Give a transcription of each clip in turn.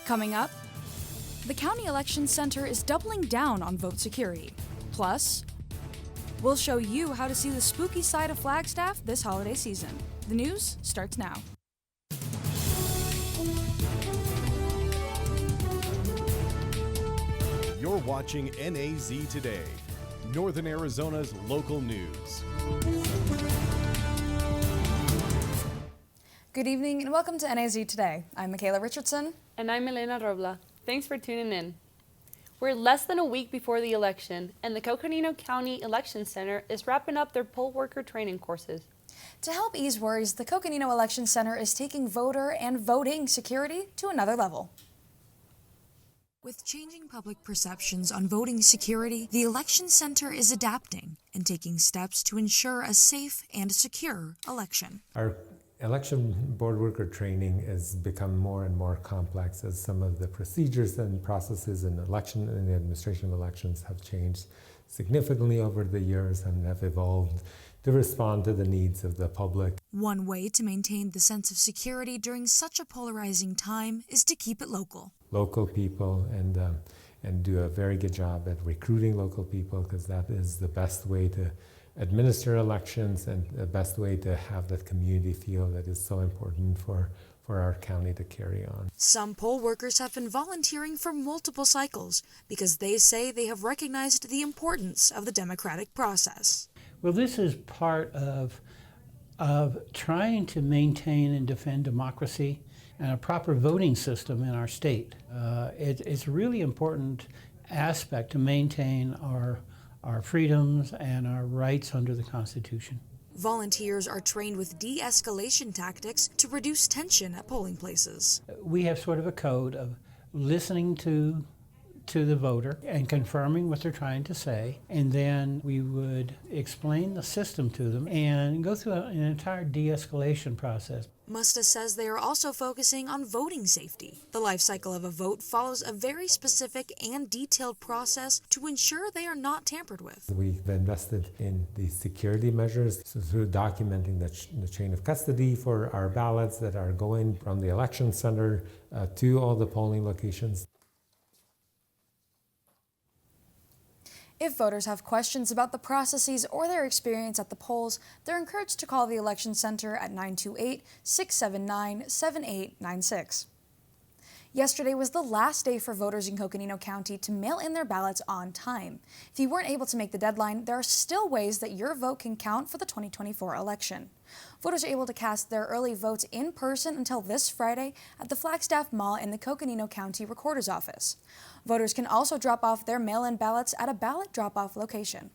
Coming up, the County Election Center is doubling down on vote security. Plus, we'll show you how to see the spooky side of Flagstaff this holiday season. The news starts now. You're watching NAZ Today, Northern Arizona's local news. Good evening and welcome to NAZ Today. I'm Michaela Richardson. And I'm Elena Robla. Thanks for tuning in. We're less than a week before the election, and the Coconino County Election Center is wrapping up their poll worker training courses. To help ease worries, the Coconino Election Center is taking voter and voting security to another level. With changing public perceptions on voting security, the Election Center is adapting and taking steps to ensure a safe and secure election. Our election board worker training has become more and more complex as some of the procedures and processes in election and the administration of elections have changed significantly over the years and have evolved to respond to the needs of the public. One way to maintain the sense of security during such a polarizing time is to keep it local. Local people and do a very good job at recruiting local people, because that is the best way to administer elections and the best way to have that community feel that is so important for our county to carry on. Some poll workers have been volunteering for multiple cycles because they say they have recognized the importance of the democratic process. Well, this is part of trying to maintain and defend democracy and a proper voting system in our state. It's a really important aspect to maintain our freedoms and our rights under the Constitution. Volunteers are trained with de-escalation tactics to reduce tension at polling places. We have sort of a code of listening to the voter and confirming what they're trying to say, and then we would explain the system to them and go through an entire de-escalation process. Musta says they are also focusing on voting safety. The life cycle of a vote follows a very specific and detailed process to ensure they are not tampered with. We've invested in the security measures through documenting the chain of custody for our ballots that are going from the election center to all the polling locations. If voters have questions about the processes or their experience at the polls, they're encouraged to call the Election Center at 928-679-7896. Yesterday was the last day for voters in Coconino County to mail in their ballots on time. If you weren't able to make the deadline, there are still ways that your vote can count for the 2024 election. Voters are able to cast their early votes in person until this Friday at the Flagstaff Mall in the Coconino County Recorder's Office. Voters can also drop off their mail-in ballots at a ballot drop-off location.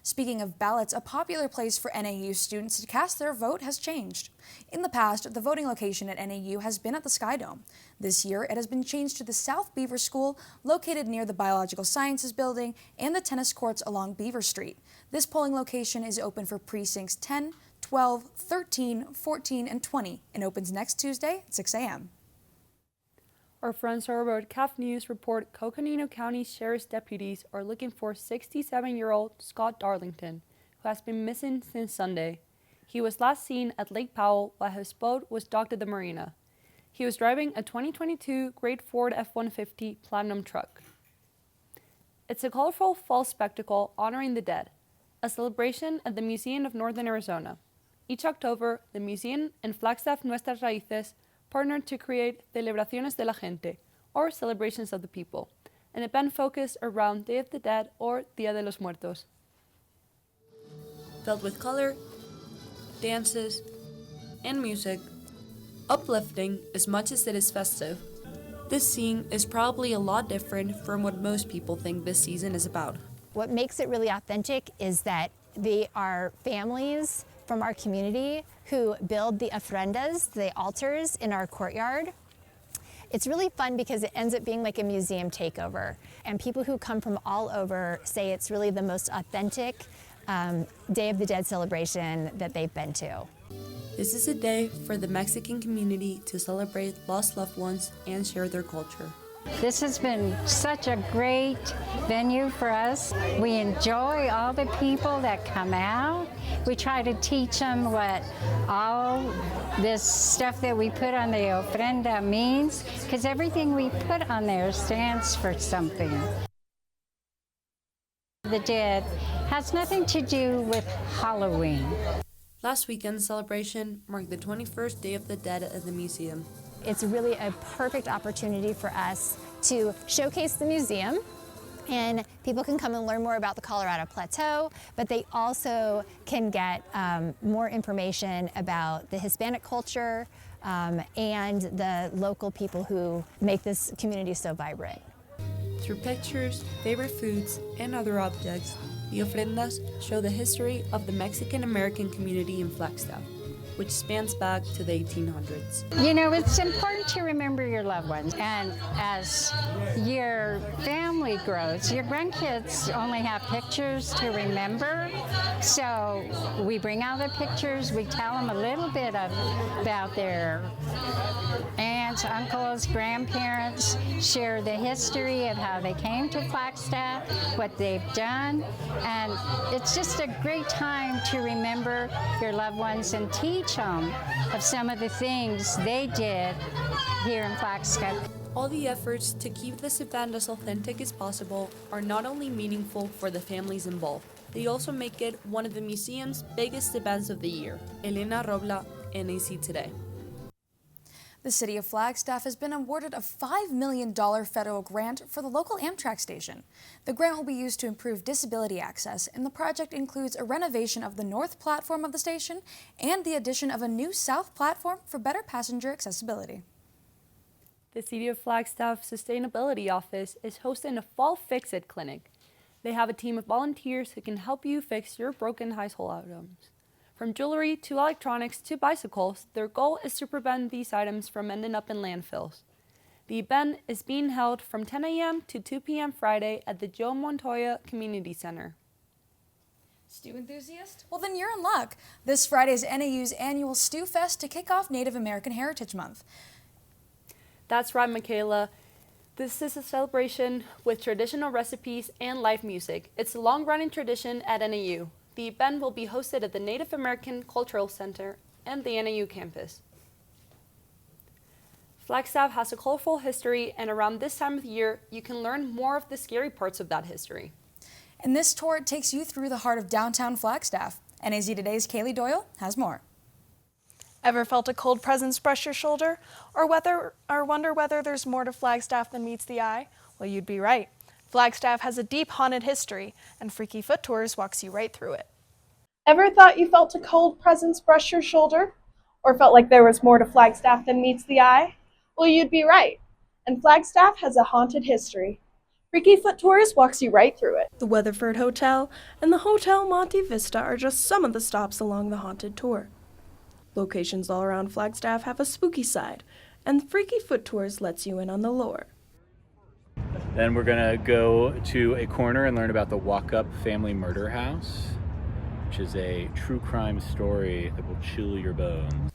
Speaking of ballots, a popular place for NAU students to cast their vote has changed. In the past, the voting location at NAU has been at the Sky Dome. This year, it has been changed to the South Beaver School, located near the Biological Sciences Building and the tennis courts along Beaver Street. This polling location is open for precincts 10, 12, 13, 14, and 20, and opens next Tuesday at 6 a.m. Our friends over at CAF News report Coconino County Sheriff's deputies are looking for 67-year-old Scott Darlington, who has been missing since Sunday. He was last seen at Lake Powell while his boat was docked at the marina. He was driving a 2022 Great Ford F-150 Platinum truck. It's a colorful fall spectacle honoring the dead, a celebration at the Museum of Northern Arizona. Each October, the museum and Flagstaff Nuestras Raíces partnered to create Celebraciones de la Gente, or Celebrations of the People, an event focused around Day of the Dead or Día de los Muertos. Filled with color, dances, and music, uplifting as much as it is festive, this scene is probably a lot different from what most people think this season is about. What makes it really authentic is that they are families from our community who build the ofrendas, the altars in our courtyard. It's really fun because it ends up being like a museum takeover. And people who come from all over say it's really the most authentic Day of the Dead celebration that they've been to. This is a day for the Mexican community to celebrate lost loved ones and share their culture. This has been such a great venue for us. We enjoy all the people that come out. We try to teach them what all this stuff that we put on the ofrenda means, because everything we put on there stands for something. The dead has nothing to do with Halloween. Last weekend's celebration marked the 21st Day of the Dead at the museum. It's really a perfect opportunity for us to showcase the museum, and people can come and learn more about the Colorado Plateau, but they also can get more information about the Hispanic culture and the local people who make this community so vibrant. Through pictures, favorite foods, and other objects, the ofrendas show the history of the Mexican-American community in Flagstaff, which spans back to the 1800s. You know, it's important to remember your loved ones, and as your family grows, your grandkids only have pictures to remember, so we bring out the pictures, we tell them a little bit about their aunts, uncles, grandparents, share the history of how they came to Flagstaff, what they've done, and it's just a great time to remember your loved ones and teach them of some of the things they did here in Flagstaff. All the efforts to keep this event as authentic as possible are not only meaningful for the families involved, they also make it one of the museum's biggest events of the year. Elena Robla, NAZ Today. The city of Flagstaff has been awarded a $5 million federal grant for the local Amtrak station. The grant will be used to improve disability access, and the project includes a renovation of the north platform of the station and the addition of a new south platform for better passenger accessibility. The City of Flagstaff Sustainability Office is hosting a Fall Fix-It clinic. They have a team of volunteers who can help you fix your broken household items. From jewelry to electronics to bicycles, their goal is to prevent these items from ending up in landfills. The event is being held from 10 a.m. to 2 p.m. Friday at the Joe Montoya Community Center. Stew enthusiast? Well, then you're in luck. This Friday is NAU's annual Stew Fest to kick off Native American Heritage Month. That's right, Michaela. This is a celebration with traditional recipes and live music. It's a long-running tradition at NAU. The event will be hosted at the Native American Cultural Center and the NAU campus. Flagstaff has a colorful history, and around this time of year, you can learn more of the scary parts of that history. And this tour takes you through the heart of downtown Flagstaff. NAZ Today's Kaylee Doyle has more. Ever felt a cold presence brush your shoulder? Or wonder whether there's more to Flagstaff than meets the eye? Well, you'd be right. Flagstaff has a deep haunted history, and Freaky Foot Tours walks you right through it. Ever thought you felt a cold presence brush your shoulder? Or felt like there was more to Flagstaff than meets the eye? Well, you'd be right. And Flagstaff has a haunted history. Freaky Foot Tours walks you right through it. The Weatherford Hotel and the Hotel Monte Vista are just some of the stops along the haunted tour. Locations all around Flagstaff have a spooky side, and Freaky Foot Tours lets you in on the lore. Then we're gonna go to a corner and learn about the Walk Up Family Murder House, which is a true crime story that will chill your bones.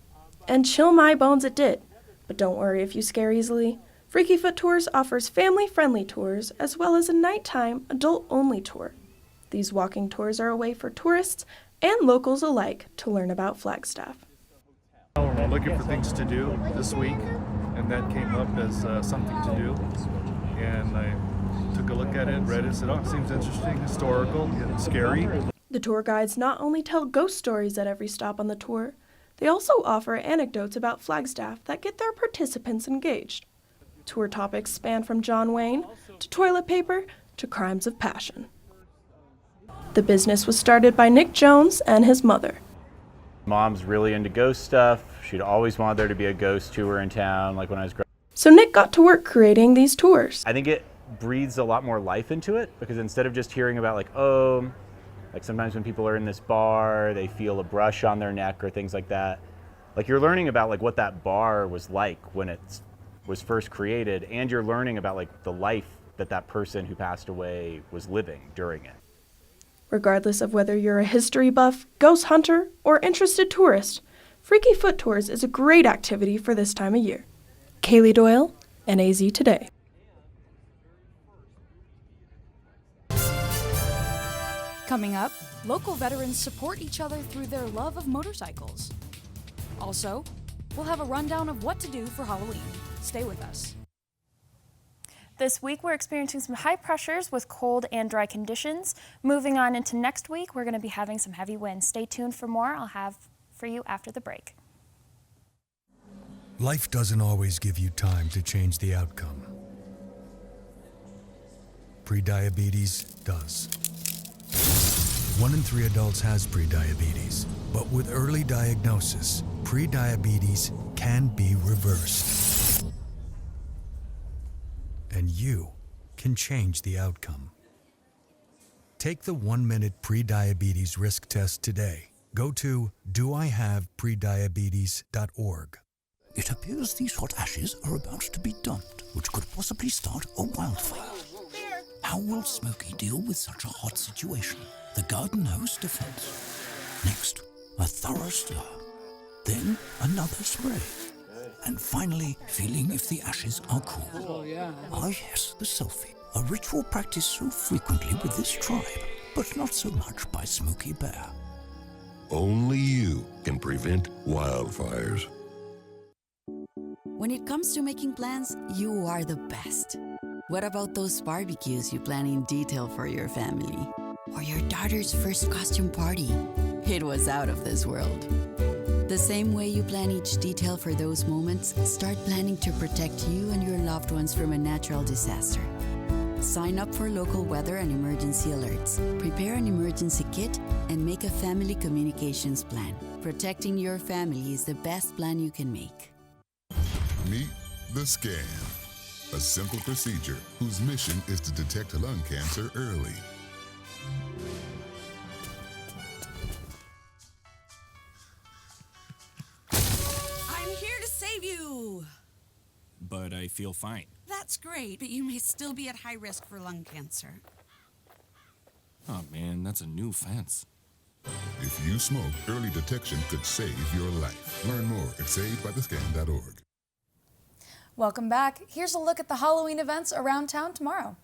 And chill my bones it did. But don't worry if you scare easily. Freaky Foot Tours offers family-friendly tours as well as a nighttime adult-only tour. These walking tours are a way for tourists and locals alike to learn about Flagstaff. We're looking for things to do this week, and that came up as something to do. And I took a look at it, read it, said, oh, it seems interesting, historical, and scary. The tour guides not only tell ghost stories at every stop on the tour, they also offer anecdotes about Flagstaff that get their participants engaged. Tour topics span from John Wayne to toilet paper to crimes of passion. The business was started by Nick Jones and his mother. Mom's really into ghost stuff. She'd always wanted there to be a ghost tour in town, like when I was growing up. So Nick got to work creating these tours. I think it breathes a lot more life into it, because instead of just hearing about like sometimes when people are in this bar, they feel a brush on their neck or things like that. Like you're learning about like what that bar was like when it was first created, and you're learning about like the life that that person who passed away was living during it. Regardless of whether you're a history buff, ghost hunter, or interested tourist, Freaky Foot Tours is a great activity for this time of year. Kaylee Doyle, NAZ Today. Coming up, Local veterans support each other through their love of motorcycles. Also, we'll have a rundown of what to do for Halloween. Stay with us. This week, we're experiencing some high pressures with cold and dry conditions. Moving on into next week, we're going to be having some heavy winds. Stay tuned for more. I'll have for you after the break. Life doesn't always give you time to change the outcome. Prediabetes does. 1 in 3 adults has prediabetes, but with early diagnosis, prediabetes can be reversed. And you can change the outcome. Take the 1-minute prediabetes risk test today. Go to doihaveprediabetes.org. It appears these hot ashes are about to be dumped, which could possibly start a wildfire. How will Smokey deal with such a hot situation? The garden hose defense. Next, a thorough stir. Then another spray. And finally, feeling if the ashes are cool. Ah yes, the selfie. A ritual practiced so frequently with this tribe, but not so much by Smokey Bear. Only you can prevent wildfires. When it comes to making plans, you are the best. What about those barbecues you plan in detail for your family? Or your daughter's first costume party? It was out of this world. The same way you plan each detail for those moments, start planning to protect you and your loved ones from a natural disaster. Sign up for local weather and emergency alerts. Prepare an emergency kit and make a family communications plan. Protecting your family is the best plan you can make. Meet the scan, a simple procedure whose mission is to detect lung cancer early. I'm here to save you. But I feel fine. That's great, but you may still be at high risk for lung cancer. Oh man, that's a new fence. If you smoke, early detection could save your life. Learn more at savedbythescan.org. Welcome back. Here's a look at the Halloween events around town tomorrow.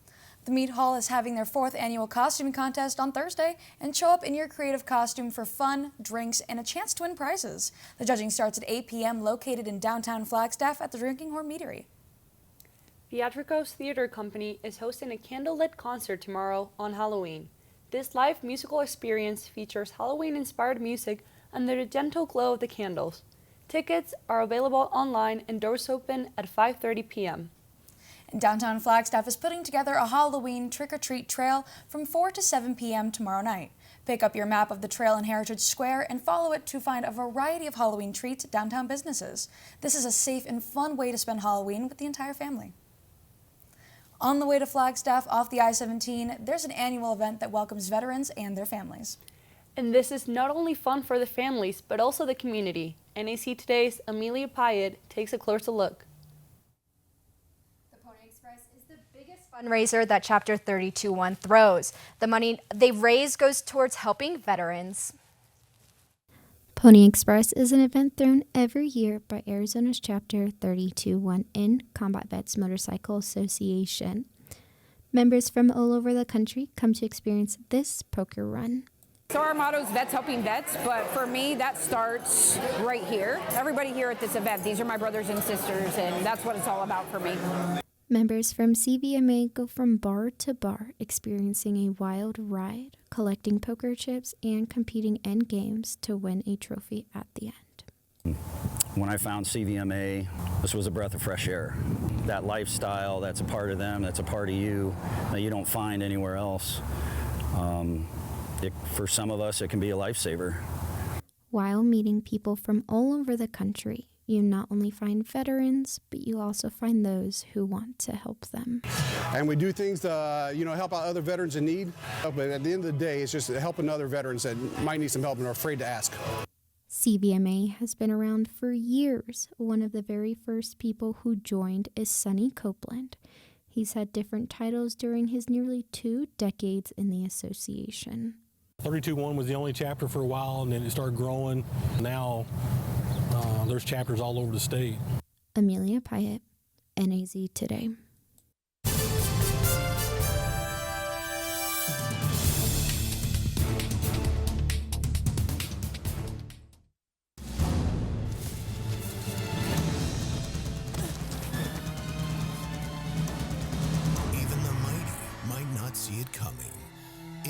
The Mead Hall is having their 4th annual costuming contest on Thursday, and show up in your creative costume for fun, drinks, and a chance to win prizes. The judging starts at 8 p.m. located in downtown Flagstaff at the Drinking Horn Meadery. Theatricos Theater Company is hosting a candlelit concert tomorrow on Halloween. This live musical experience features Halloween-inspired music under the gentle glow of the candles. Tickets are available online and doors open at 5:30 p.m. And downtown Flagstaff is putting together a Halloween trick-or-treat trail from 4 to 7 p.m. tomorrow night. Pick up your map of the trail in Heritage Square and follow it to find a variety of Halloween treats at downtown businesses. This is a safe and fun way to spend Halloween with the entire family. On the way to Flagstaff off the I-17, there's an annual event that welcomes veterans and their families. And this is not only fun for the families, but also the community. NAZ Today's Amelia Pyatt takes a closer look. The Pony Express is the biggest fundraiser that Chapter 32-1 throws. The money they raise goes towards helping veterans. Pony Express is an event thrown every year by Arizona's Chapter 32-1 in Combat Vets Motorcycle Association. Members from all over the country come to experience this poker run. So our motto is Vets Helping Vets, but for me, that starts right here. Everybody here at this event, these are my brothers and sisters, and that's what it's all about for me. Members from CVMA go from bar to bar, experiencing a wild ride, collecting poker chips, and competing in games to win a trophy at the end. When I found CVMA, this was a breath of fresh air. That lifestyle, that's a part of them, that's a part of you that you don't find anywhere else. For some of us, it can be a lifesaver. While meeting people from all over the country, you not only find veterans, but you also find those who want to help them. And we do things to, help out other veterans in need. But at the end of the day, it's just helping other veterans that might need some help and are afraid to ask. CVMA has been around for years. One of the very first people who joined is Sonny Copeland. He's had different titles during his nearly 2 decades in the association. 32-1 was the only chapter for a while, and then it started growing. Now there's chapters all over the state. Amelia Pyatt, NAZ Today.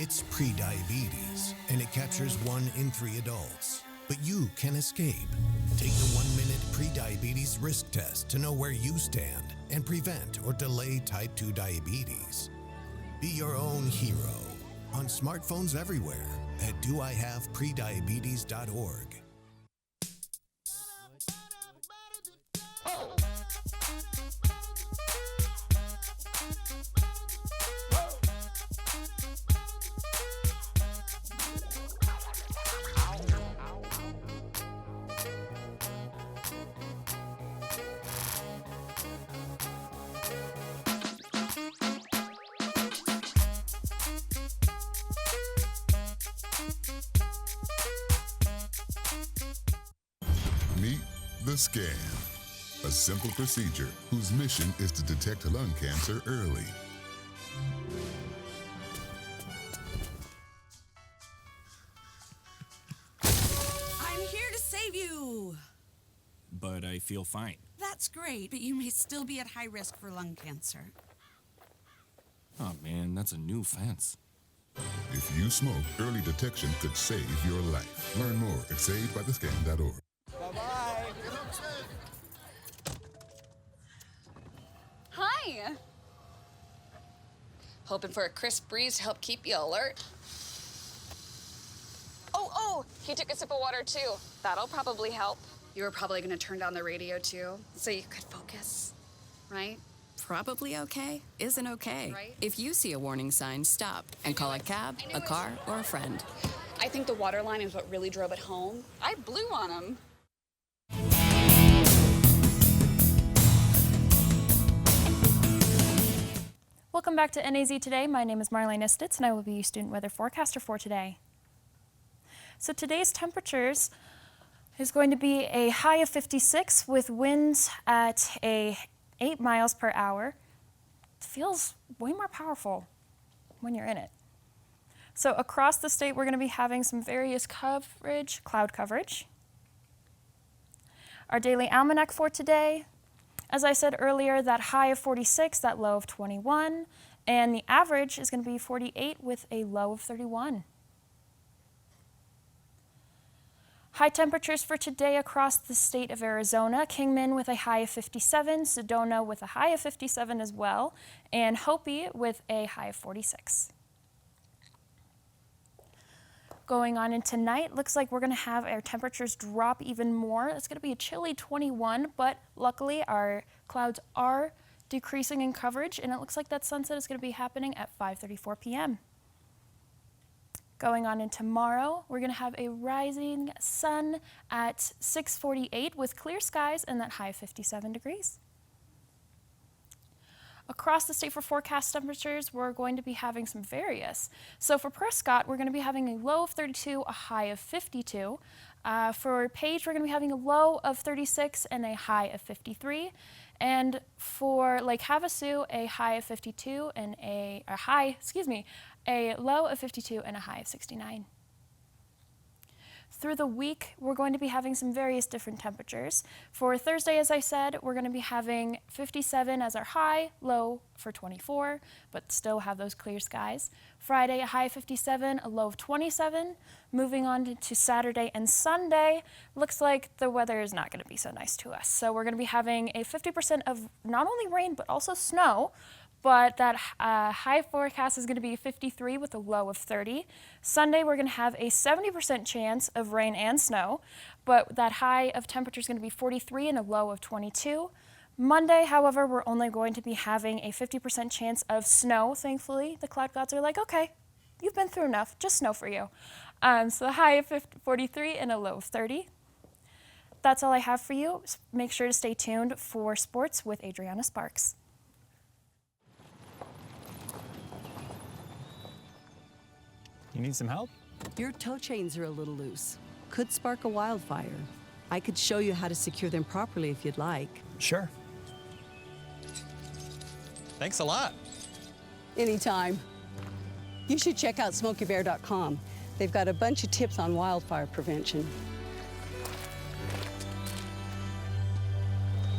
It's prediabetes, and it captures 1 in 3 adults. But you can escape. Take the 1-minute prediabetes risk test to know where you stand and prevent or delay type 2 diabetes. Be your own hero on smartphones everywhere at doihaveprediabetes.org. Meet the Scan, a simple procedure whose mission is to detect lung cancer early. I'm here to save you. But I feel fine. That's great, but you may still be at high risk for lung cancer. Oh man, that's a new fence. If you smoke, early detection could save your life. Learn more at savedbythescan.org. Hi. Hoping for a crisp breeze to help keep you alert. Oh, he took a sip of water too. That'll probably help. You were probably gonna turn down the radio too, so you could focus, right? Probably okay isn't okay. Right? If you see a warning sign, stop and call a cab, a car, or a friend. I think the water line is what really drove it home. I blew on him. Welcome back to NAZ Today. My name is Marlene Istitz, and I will be your student weather forecaster for today. So today's temperatures is going to be a high of 56 with winds at 8 miles per hour. It feels way more powerful when you're in it. So across the state, we're going to be having some various cloud coverage. Our daily almanac for today, as I said earlier, that high of 46, that low of 21, and the average is going to be 48 with a low of 31. High temperatures for today across the state of Arizona. Kingman with a high of 57, Sedona with a high of 57 as well, and Hopi with a high of 46. Going on into night, looks like we're going to have our temperatures drop even more. It's going to be a chilly 21, but luckily our clouds are decreasing in coverage, and it looks like that sunset is going to be happening at 5:34 p.m. Going on into tomorrow, we're going to have a rising sun at 6:48 with clear skies and that high of 57 degrees. Across the state for forecast temperatures, we're going to be having some various. So for Prescott, we're going to be having a low of 32, a high of 52. For Page, we're going to be having a low of 36 and a high of 53. And for Lake Havasu, a high of 52 and a low of 52 and a high of 69. Through the week, we're going to be having some various different temperatures. For Thursday, as I said, we're going to be having 57 as our high, low for 24, but still have those clear skies. Friday, a high of 57, a low of 27. Moving on to Saturday and Sunday, looks like the weather is not going to be so nice to us. So we're going to be having a 50% of not only rain, but also snow. But that high forecast is going to be 53 with a low of 30. Sunday, we're going to have a 70% chance of rain and snow, but that high of temperature is going to be 43 and a low of 22. Monday, however, we're only going to be having a 50% chance of snow, thankfully. The cloud gods are like, okay, you've been through enough, just snow for you. So the high of 43 and a low of 30. That's all I have for you. Make sure to stay tuned for sports with Adriana Sparks. You need some help? Your tow chains are a little loose. Could spark a wildfire. I could show you how to secure them properly if you'd like. Sure. Thanks a lot. Anytime. You should check out SmokeyBear.com. They've got a bunch of tips on wildfire prevention.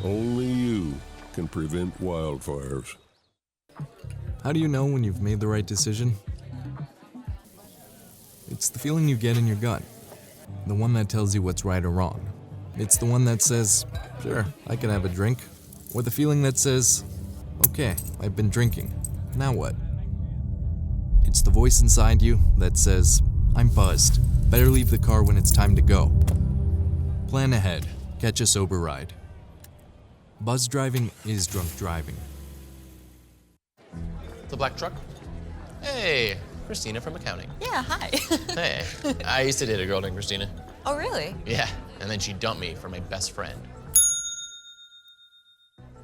Only you can prevent wildfires. How do you know when you've made the right decision? It's the feeling you get in your gut. The one that tells you what's right or wrong. It's the one that says, sure, I can have a drink. Or the feeling that says, okay, I've been drinking. Now what? It's the voice inside you that says, I'm buzzed. Better leave the car when it's time to go. Plan ahead. Catch a sober ride. Buzz driving is drunk driving. The black truck? Hey, Christina from accounting. Yeah, hi. Hey, I used to date a girl named Christina. Oh, really? Yeah, and then she dumped me for my best friend.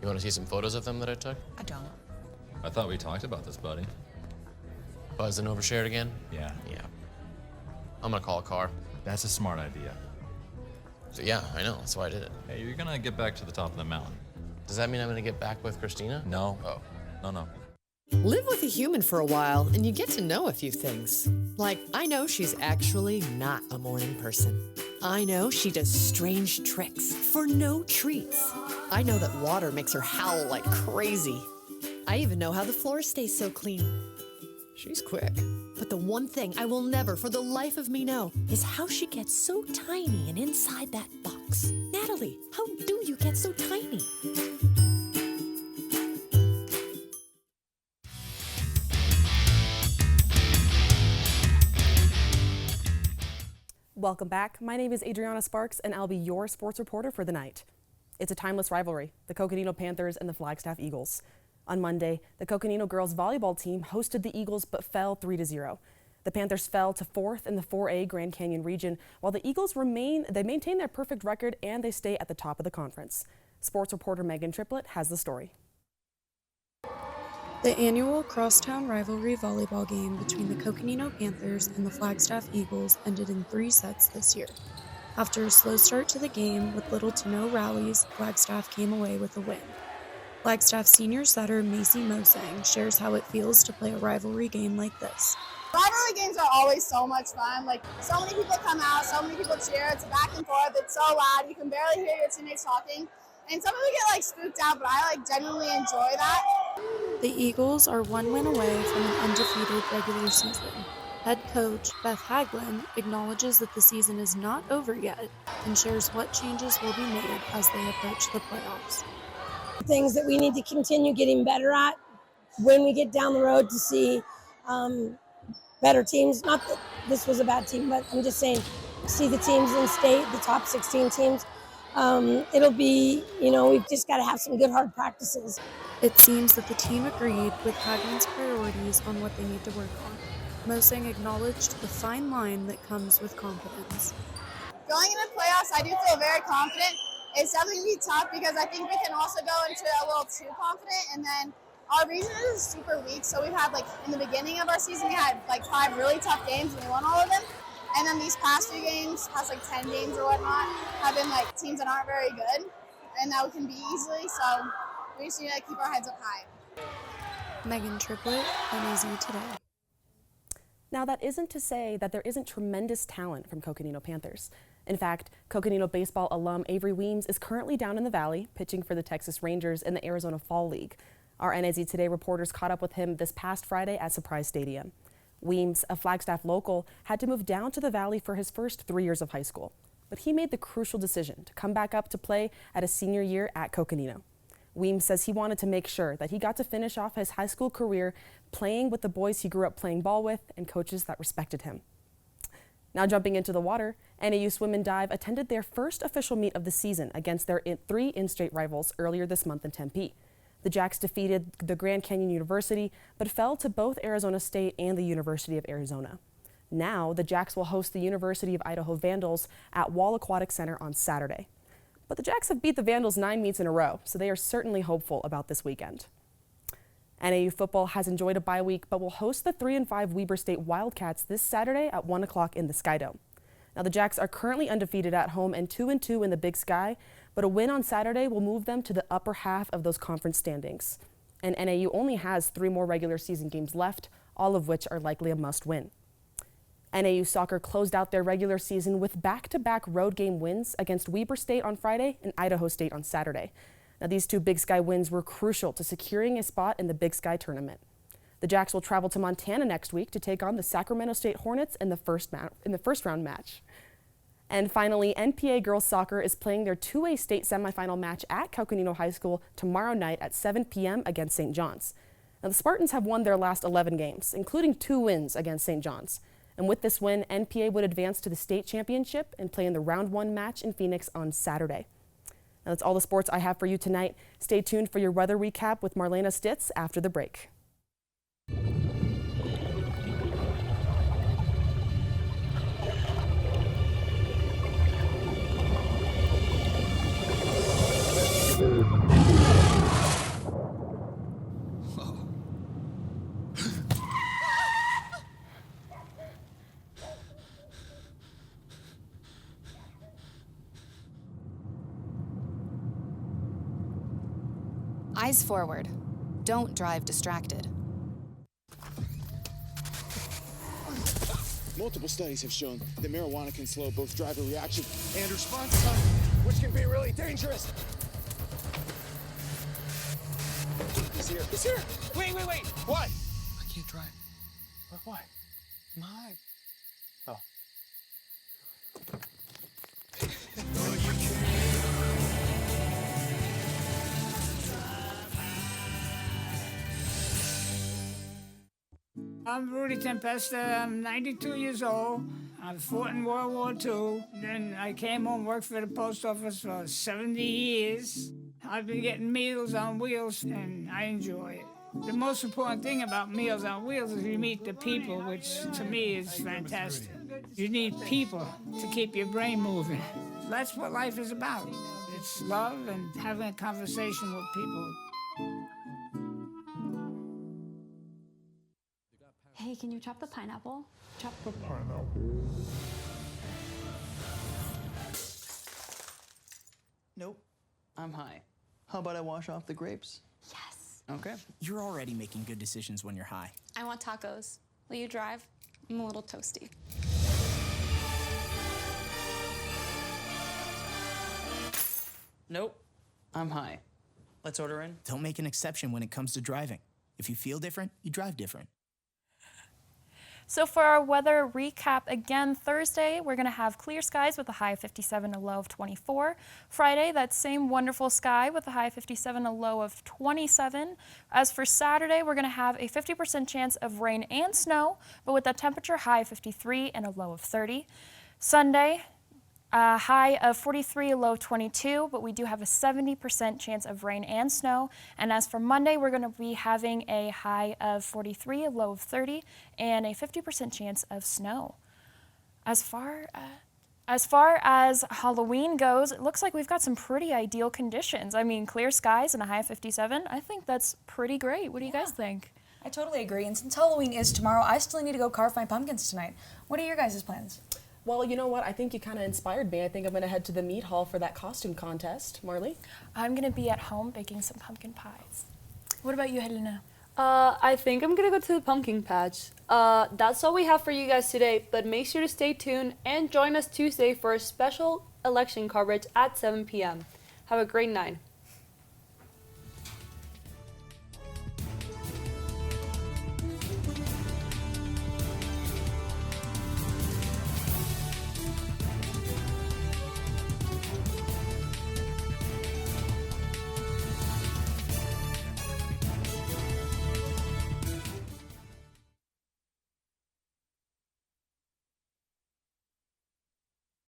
You want to see some photos of them that I took? I don't. I thought we talked about this, buddy. Buzz and overshared again? Yeah. Yeah. I'm gonna call a car. That's a smart idea. So yeah, I know, that's why I did it. Hey, you're gonna get back to the top of the mountain. Does that mean I'm gonna get back with Christina? No. Oh. No. Live with a human for a while and you get to know a few things. Like, I know she's actually not a morning person. I know she does strange tricks for no treats. I know that water makes her howl like crazy. I even know how the floor stays so clean. She's quick. But the one thing I will never for the life of me know is how she gets so tiny and inside that box. Natalie, how do you get so tiny? Welcome back. My name is Adriana Sparks, and I'll be your sports reporter for the night. It's a timeless rivalry, the Coconino Panthers and the Flagstaff Eagles. On Monday, the Coconino girls volleyball team hosted the Eagles but fell 3-0. The Panthers fell to 4th in the 4A Grand Canyon region, while the Eagles maintain their perfect record and they stay at the top of the conference. Sports reporter Megan Triplett has the story. The annual crosstown rivalry volleyball game between the Coconino Panthers and the Flagstaff Eagles ended in 3 sets this year. After a slow start to the game with little to no rallies, Flagstaff came away with a win. Flagstaff senior setter Macy Mosang shares how it feels to play a rivalry game like this. Rivalry games are always so much fun. Like, so many people come out, so many people cheer. It's back and forth. It's so loud. You can barely hear your teammates talking. And some people get spooked out, but I genuinely enjoy that. The Eagles are 1 win away from an undefeated regular season. Head coach Beth Haglin acknowledges that the season is not over yet and shares what changes will be made as they approach the playoffs. Things that we need to continue getting better at when we get down the road to see better teams. Not that this was a bad team, but I'm just saying, see the teams in state, the top 16 teams. It'll be, we've just got to have some good hard practices. It seems that the team agreed with Haglin's priorities on what they need to work on. Mosang acknowledged the fine line that comes with confidence. Going into playoffs, I do feel very confident. It's definitely going to be tough because I think we can also go into it a little too confident, and then our region is super weak. So we've had, in the beginning of our season, we had 5 really tough games and we won all of them. And then these past few games, past 10 games or whatnot, have been teams that aren't very good and that we can beat easily. So we just need to keep our heads up high. Megan Triplett, NAZ Today. Now, that isn't to say that there isn't tremendous talent from Coconino Panthers. In fact, Coconino baseball alum Avery Weems is currently down in the Valley pitching for the Texas Rangers in the Arizona Fall League. Our NAZ Today reporters caught up with him this past Friday at Surprise Stadium. Weems, a Flagstaff local, had to move down to the Valley for his first 3 years of high school. But he made the crucial decision to come back up to play at his senior year at Coconino. Weems says he wanted to make sure that he got to finish off his high school career playing with the boys he grew up playing ball with and coaches that respected him. Now jumping into the water, NAU Swim and Dive attended their first official meet of the season against their 3 in-state rivals earlier this month in Tempe. The Jacks defeated the Grand Canyon University, but fell to both Arizona State and the University of Arizona. Now, the Jacks will host the University of Idaho Vandals at Wall Aquatic Center on Saturday. But the Jacks have beat the Vandals 9 meets in a row, so they are certainly hopeful about this weekend. NAU football has enjoyed a bye week, but will host the 3-5 Weber State Wildcats this Saturday at 1 o'clock in the Sky Dome. Now, the Jacks are currently undefeated at home and 2-2 in the Big Sky, but a win on Saturday will move them to the upper half of those conference standings. And NAU only has 3 more regular season games left, all of which are likely a must-win. NAU soccer closed out their regular season with back-to-back road game wins against Weber State on Friday and Idaho State on Saturday. Now, these 2 Big Sky wins were crucial to securing a spot in the Big Sky tournament. The Jacks will travel to Montana next week to take on the Sacramento State Hornets in the first round match. And finally, NPA girls soccer is playing their 2A state semifinal match at Coconino High School tomorrow night at 7 p.m. against St. John's. Now, the Spartans have won their last 11 games, including 2 wins against St. John's. And with this win, NPA would advance to the state championship and play in the round 1 match in Phoenix on Saturday. Now, that's all the sports I have for you tonight. Stay tuned for your weather recap with Marlena Stitz after the break. Eyes forward. Don't drive distracted. Multiple studies have shown that marijuana can slow both driver reaction and response time, which can be really dangerous. He's here. He's here. Wait. What? I can't drive. Why? My. Oh. I'm Rudy Tempesta. I'm 92 years old. I fought in World War II. Then I came home, worked for the post office for 70 years. I've been getting Meals on Wheels, and I enjoy it. The most important thing about Meals on Wheels is you meet the people, which to me is fantastic. You need people to keep your brain moving. That's what life is about. It's love and having a conversation with people. Hey, can you chop the pineapple? Chop the pineapple. Nope, I'm high. How about I wash off the grapes? Yes. Okay. You're already making good decisions when you're high. I want tacos. Will you drive? I'm a little toasty. Nope, I'm high. Let's order in. Don't make an exception when it comes to driving. If you feel different, you drive different. So for our weather recap, again, Thursday, we're going to have clear skies with a high of 57, a low of 24. Friday, that same wonderful sky with a high of 57, a low of 27. As for Saturday, we're going to have a 50% chance of rain and snow, but with a temperature high of 53 and a low of 30. Sunday, a high of 43, a low of 22, but we do have a 70% chance of rain and snow. And as for Monday, we're going to be having a high of 43, a low of 30, and a 50% chance of snow. As far as Halloween goes, it looks like we've got some pretty ideal conditions. I mean, clear skies and a high of 57, I think that's pretty great. What do you guys think? I totally agree. And since Halloween is tomorrow, I still need to go carve my pumpkins tonight. What are your guys' plans? Well, you know what? I think you kind of inspired me. I think I'm going to head to the meat hall for that costume contest. Marley? I'm going to be at home baking some pumpkin pies. What about you, Helena? I think I'm going to go to the pumpkin patch. That's all we have for you guys today, but make sure to stay tuned and join us Tuesday for a special election coverage at 7 p.m. Have a great night.